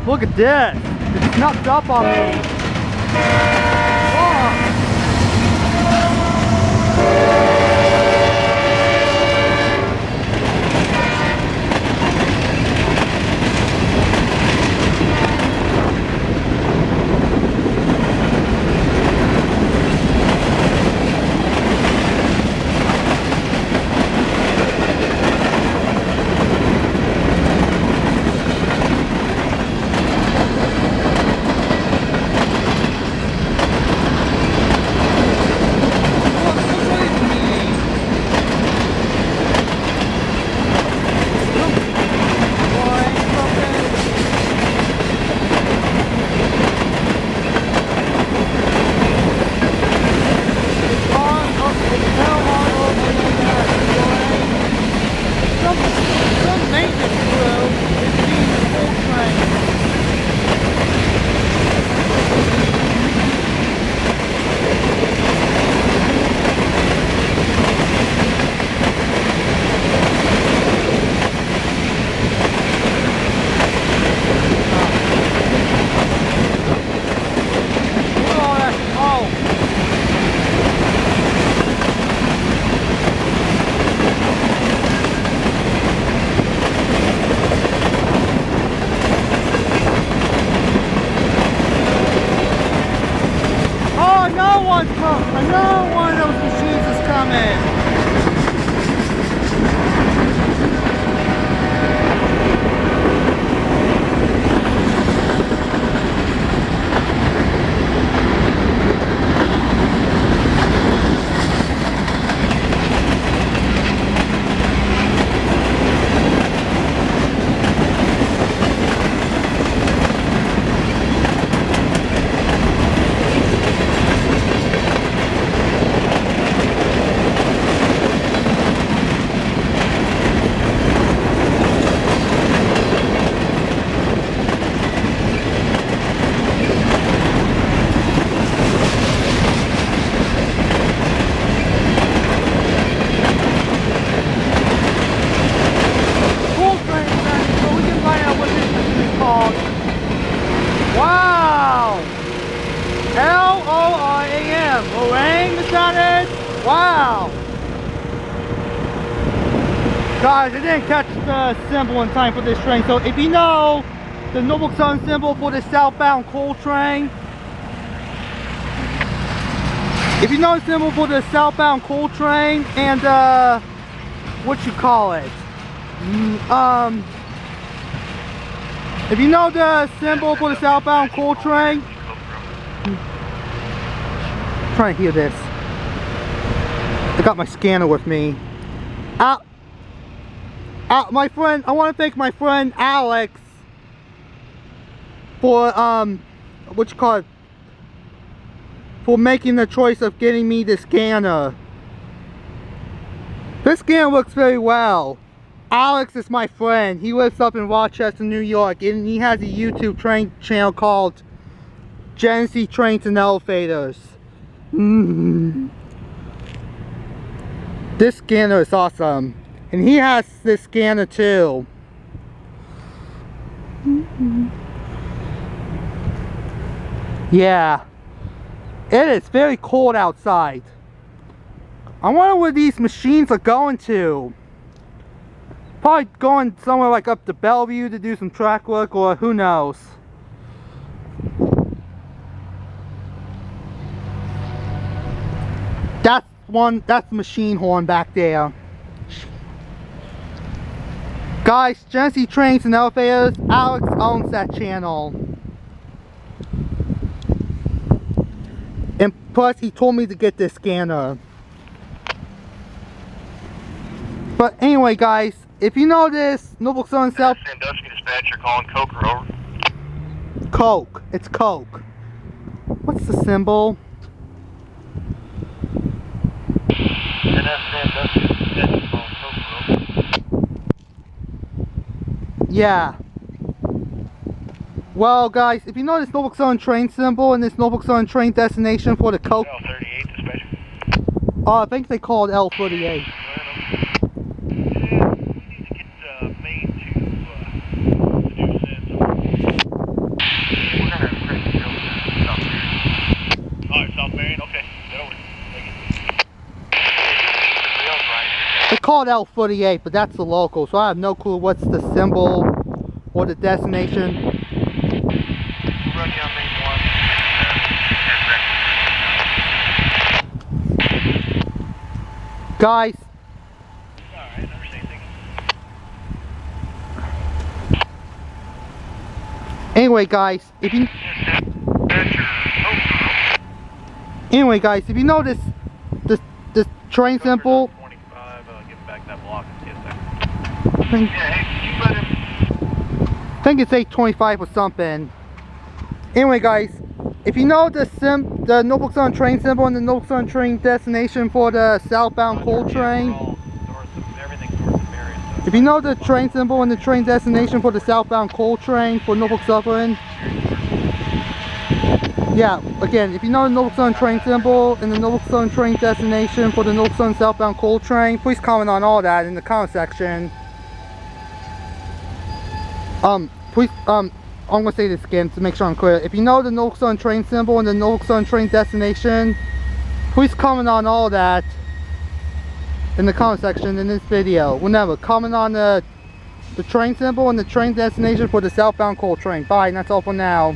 Look at this. It snuck up on me. Whoa. Another one of those machines is coming. Wow! LORAM. LORAMS, is that it? Wow! Guys, I didn't catch the symbol in time for this train, so if you know the Norfolk Southern symbol for the southbound coal train, if you know the symbol for the southbound coal train and what you call it, if you know the symbol for the southbound coal train, I'm trying to hear this. I got my scanner with me. My friend, I want to thank my friend Alex for what you call it, for making the choice of getting me the scanner. This scanner works very well. Alex is my friend. He lives up in Rochester, New York, and he has a YouTube train channel called Genesee Trains and Elevators. This scanner is awesome. And he has this scanner too. Yeah. It is very cold outside. I wonder where these machines are going to. Probably going somewhere like up to Bellevue to do some track work, or who knows. That's the machine horn back there. Guys, Genesee Trains and Elevators, Alex owns that channel. And plus he told me to get this scanner. But anyway guys, if you know this, Norfolk Southern South... Sandusky dispatcher calling Coke or over. Coke. It's Coke. What's the symbol? Sandusky dispatcher calling Coke or over. Yeah. Well guys, if you know this Norfolk Southern train symbol and this Norfolk Southern train destination for the Coke... L38 dispatcher. I think they call it L38. call it L48, but that's the local, so I have no clue what's the symbol or the destination. We'll run you on main 1. Guys. Alright, never say anything. Anyway, guys, if you know this train symbol. 25, give him back that block and see a second. I think, Yeah, hey, you let him. I think it's 825 or something. Anyway, guys, if you know the Norfolk Southern train symbol and the Norfolk Southern train destination for the southbound coal train. If you know the train symbol and the train destination for the southbound coal train for Norfolk Southern. Yeah, again, if you know the Norfolk Southern train symbol and the Norfolk Southern train destination for the Norfolk Southern southbound coal train, please comment on all that in the comment section. Please, I'm gonna say this again to make sure I'm clear. If you know the Norfolk Southern train symbol and the Norfolk Southern train destination, please comment on all that in the comment section in this video. Remember, comment on the train symbol and the train destination for the southbound coal train. Bye, and that's all for now.